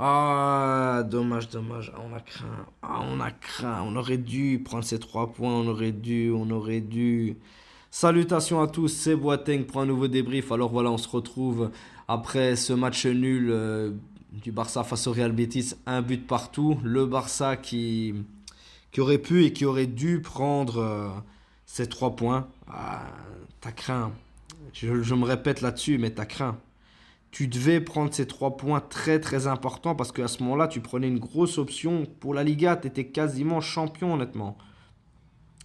Ah, dommage, dommage. Ah, on a craint. Ah, on a craint. On aurait dû prendre ces 3 points. On aurait dû. Salutations à tous, c'est Boateng pour un nouveau débrief. Alors voilà, on se retrouve après ce match nul du Barça face au Real Betis. Un but partout. Le Barça qui aurait pu et qui aurait dû prendre ces 3 points. Ah, t'as craint. Je me répète là-dessus, mais t'as craint. Tu devais prendre ces 3 points très très importants parce qu'à ce moment-là, tu prenais une grosse option pour la Liga. Tu étais quasiment champion, honnêtement.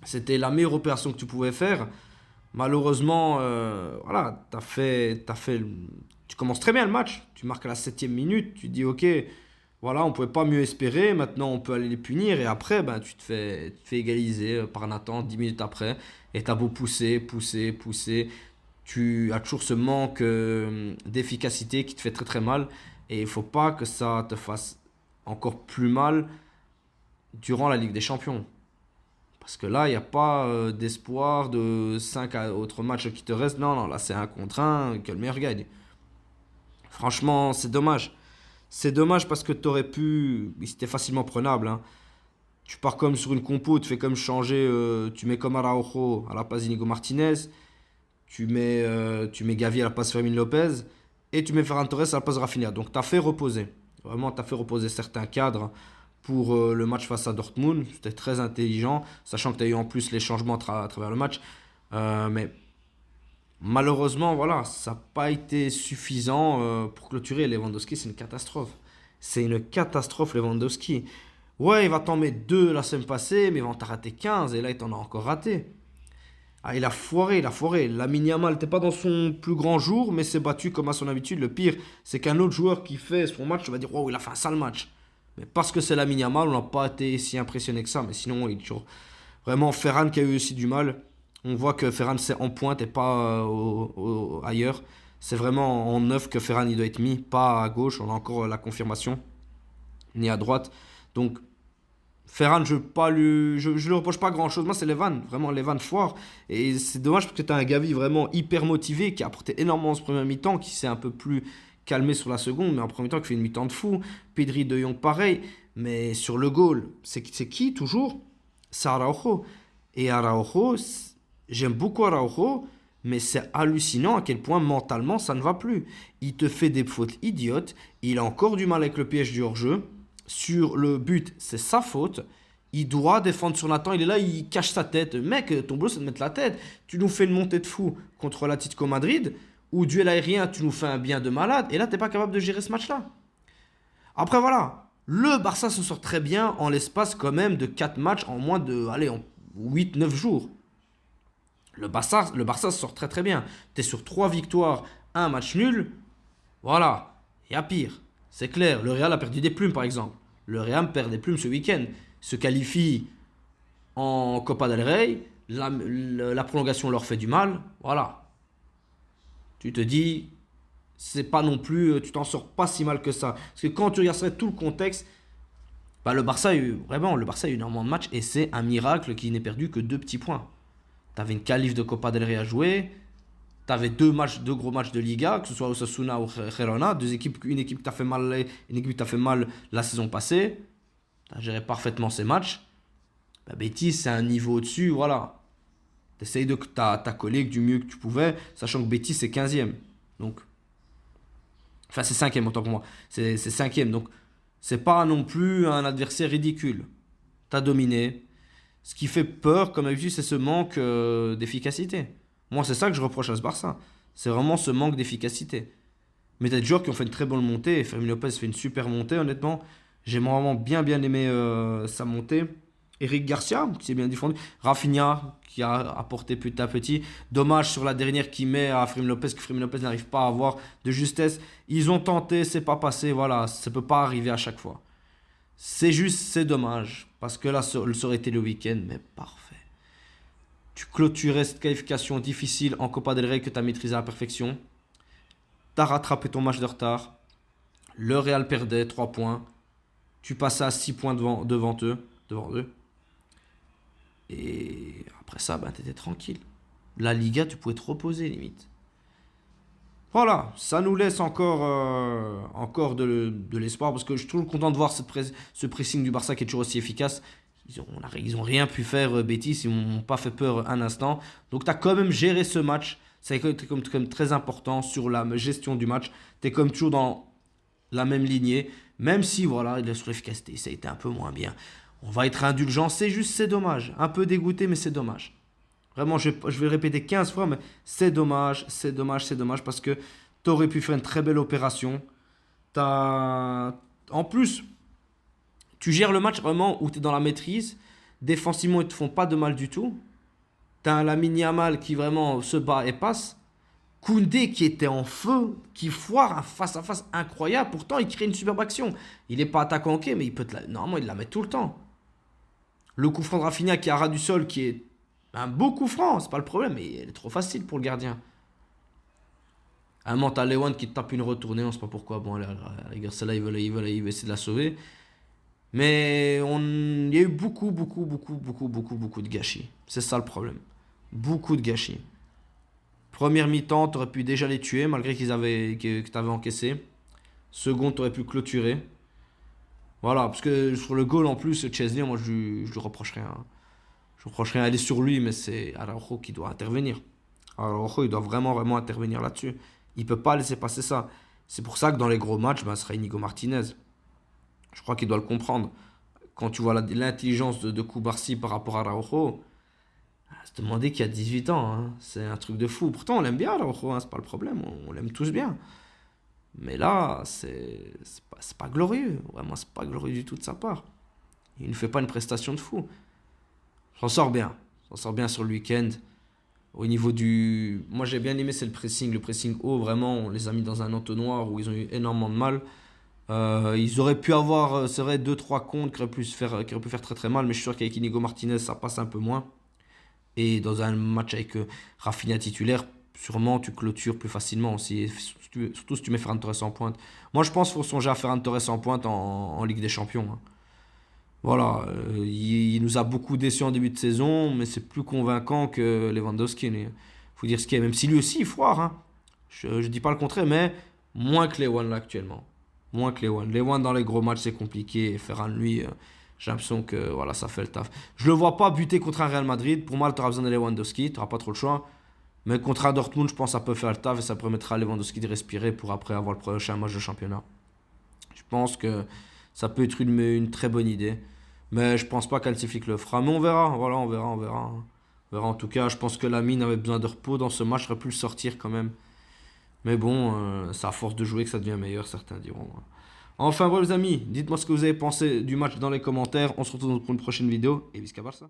C'était la meilleure opération que tu pouvais faire. Malheureusement, voilà, tu commences très bien le match. Tu marques à la 7e minute. Tu dis, ok, voilà, on pouvait pas mieux espérer. Maintenant, on peut aller les punir. Et après, ben, tu te fais égaliser par Nathan 10 minutes après. Et t'as beau pousser, pousser, pousser. Tu as toujours ce manque d'efficacité qui te fait très très mal. Et il faut pas que ça te fasse encore plus mal durant la Ligue des Champions. Parce que là, il n'y a pas d'espoir de 5 autres matchs qui te restent. Non, non, là, c'est un contre un, que le meilleur gagne. Franchement, c'est dommage. C'est dommage parce que tu aurais pu. C'était facilement prenable, hein. Tu pars comme sur une compo, tu fais comme changer. Tu mets comme Araujo à la place d'Inigo Martinez. Tu mets Gavi à la place de Fermin Lopez. Et tu mets Ferran Torres à la place de Rafinha. Donc, tu as fait reposer. Vraiment, tu as fait reposer certains cadres pour le match face à Dortmund. C'était très intelligent, sachant que tu as eu en plus les changements à travers le match. Mais malheureusement, voilà, ça n'a pas été suffisant pour clôturer. Lewandowski, c'est une catastrophe. C'est une catastrophe, Lewandowski. Ouais, il va t'en mettre 2 la semaine passée, mais il va en t'en rater 15, et là, il t'en a encore raté. Ah, il a foiré, il a foiré. Lamine Yamal n'était pas dans son plus grand jour, mais s'est battu comme à son habitude. Le pire, c'est qu'un autre joueur qui fait son match, tu vas dire, wow, il a fait un sale match. Mais parce que c'est Lamine Yamal, on n'a pas été si impressionné que ça. Mais sinon, il est toujours. Vraiment, Ferran qui a eu aussi du mal. On voit que Ferran c'est en pointe et pas ailleurs. C'est vraiment en neuf que Ferran il doit être mis, pas à gauche. On a encore la confirmation, ni à droite. Donc, Ferran, je lui reproche pas grand chose. Moi, c'est Levan, vraiment Levan fort. Et c'est dommage parce que tu as un Gavi vraiment hyper motivé qui a apporté énormément en ce premier mi-temps, qui s'est un peu plus calmé sur la seconde, mais en premier mi-temps, qui fait une mi-temps de fou. Pedri de Jong, pareil. Mais sur le goal, c'est qui toujours? C'est Araujo. Et Araujo, j'aime beaucoup Araujo, mais c'est hallucinant à quel point mentalement ça ne va plus. Il te fait des fautes idiotes, il a encore du mal avec le piège du hors-jeu. Sur le but, c'est sa faute. Il doit défendre sur Nathan, il est là, il cache sa tête. Mec, ton boulot c'est de mettre la tête. Tu nous fais une montée de fou contre l'Atlético Madrid, ou duel aérien, tu nous fais un bien de malade, et là t'es pas capable de gérer ce match-là. Après voilà, le Barça se sort très bien en l'espace quand même de 4 matchs en moins de, allez, en 8 9 jours. Le Barça se sort très très bien. Tu es sur 3 victoires, un match nul. Voilà, il y a pire. C'est clair, le Real a perdu des plumes par exemple. Le Real perd des plumes ce week-end. Se qualifie en Copa del Rey. La prolongation leur fait du mal. Voilà. Tu te dis, c'est pas non plus, tu t'en sors pas si mal que ça. Parce que quand tu regardes tout le contexte, bah, le Barça a eu énormément de matchs et c'est un miracle qu'il n'ait perdu que 2 petits points. T'avais une qualif de Copa del Rey à jouer. T'avais 2 gros matchs de Liga, que ce soit Osasuna ou Girona. Une équipe qui t'a fait mal, une équipe qui t'a fait mal la saison passée. T'as géré parfaitement ces matchs. Bah, Betis, c'est un niveau au-dessus, voilà. T'essayes de t'as collé du mieux que tu pouvais, sachant que Betis, c'est 15e. Donc, enfin, c'est 5e, autant pour moi. C'est 5e. Donc, c'est pas non plus un adversaire ridicule. T'as dominé. Ce qui fait peur, comme d'habitude, c'est ce manque d'efficacité. Moi, c'est ça que je reproche à ce Barça. C'est vraiment ce manque d'efficacité. Mais t'as des joueurs qui ont fait une très bonne montée. Et Fermin Lopez fait une super montée, honnêtement. J'ai vraiment bien bien aimé sa montée. Eric Garcia, qui s'est bien défendu. Rafinha, qui a apporté petit à petit. Dommage sur la dernière qui met à Fermin Lopez, que Fermin Lopez n'arrive pas à avoir de justesse. Ils ont tenté, c'est pas passé. Voilà, ça peut pas arriver à chaque fois. C'est juste, c'est dommage. Parce que là, ça aurait été le week-end, mais parfait. Tu clôturais cette qualification difficile en Copa del Rey que tu as maîtrisé à la perfection. Tu as rattrapé ton match de retard. Le Real perdait 3 points. Tu passais à 6 points devant eux. Devant eux. Et après ça, ben, tu étais tranquille. La Liga, tu pouvais te reposer limite. Voilà, ça nous laisse encore de l'espoir parce que je suis toujours content de voir ce pressing du Barça qui est toujours aussi efficace. Ils ont rien pu faire, Betis, ils m'ont pas fait peur un instant. Donc tu as quand même géré ce match. Ça a été comme très important sur la gestion du match. Tu es comme toujours dans la même lignée. Même si, voilà, sur l'efficacité, ça a été un peu moins bien. On va être indulgent, c'est juste, c'est dommage. Un peu dégoûté, mais c'est dommage. Vraiment, je vais le répéter 15 fois, mais c'est dommage, c'est dommage, c'est dommage parce que tu aurais pu faire une très belle opération. En plus, tu gères le match vraiment où tu es dans la maîtrise. Défensivement, ils te font pas de mal du tout. Tu as un Lamine Yamal qui vraiment se bat et passe. Koundé qui était en feu, qui foire un face-à-face incroyable. Pourtant, il crée une superbe action. Il n'est pas attaquant, ok, mais normalement, il la met tout le temps. Le coup franc de Rafinha qui a ras du sol, qui est un beau coup franc, c'est pas le problème, mais il est trop facile pour le gardien. À un moment, t'as Lewan qui te tape une retournée, on sait pas pourquoi. Bon, allez, les gars, celle-là, il veut essayer de la sauver. Mais il y a eu beaucoup de gâchis. C'est ça le problème. Beaucoup de gâchis. Première mi-temps, t'aurais pu déjà les tuer, malgré que t'avais encaissé. Seconde, t'aurais pu clôturer. Voilà, parce que sur le goal en plus, Chesney, moi je lui reproche rien. Je reproche rien à aller sur lui, mais c'est Araujo qui doit intervenir. Araujo, il doit vraiment intervenir là-dessus. Il peut pas laisser passer ça. C'est pour ça que dans les gros matchs, ce sera Inigo Martinez. Je crois qu'il doit le comprendre. Quand tu vois l'intelligence de Koubarsi par rapport à Araujo, se demander qu'il a 18 ans, hein. C'est un truc de fou. Pourtant, on l'aime bien, Araujo, hein, c'est pas le problème. On l'aime tous bien. Mais là, c'est pas glorieux. Vraiment, c'est pas glorieux du tout de sa part. Il ne fait pas une prestation de fou. J'en sors bien. J'en sors bien sur le week-end. Au niveau du. Moi, j'ai bien aimé, c'est le pressing. Le pressing haut, vraiment, on les a mis dans un entonnoir où ils ont eu énormément de mal. Ils auraient pu avoir, c'est vrai, deux trois comptes qui auraient pu faire très très mal. Mais je suis sûr qu'avec Inigo Martinez, ça passe un peu moins. Et dans un match avec Rafinha titulaire, sûrement tu clôtures plus facilement aussi. Surtout si tu mets Ferran Torres en pointe. Moi, je pense qu'il faut songer à Ferran Torres en pointe en Ligue des Champions, hein. Voilà, il nous a beaucoup déçus en début de saison, mais c'est plus convaincant que Lewandowski. Il faut dire ce qu'il est, même si lui aussi il foire, hein. Je ne dis pas le contraire, mais moins que Lewan là actuellement. Moins que Lewan. Lewan dans les gros matchs c'est compliqué. Et Ferran, lui, j'ai l'impression que voilà, ça fait le taf. Je le vois pas buter contre un Real Madrid. Pour moi, tu auras besoin de Lewandowski, tu n'auras pas trop le choix. Mais contre un Dortmund, je pense que ça peut faire le taf et ça permettra à Lewandowski de respirer pour après avoir le prochain match de championnat. Je pense que ça peut être une très bonne idée. Mais je pense pas qu'Halsiflik le fera. Mais on verra, voilà, on verra, on verra. On verra. En tout cas, je pense que Lamine avait besoin de repos dans ce match, il aurait pu le sortir quand même. Mais bon, c'est à force de jouer que ça devient meilleur, certains diront. Enfin, bon, les amis, dites-moi ce que vous avez pensé du match dans les commentaires. On se retrouve pour une prochaine vidéo. Et Visca Barça.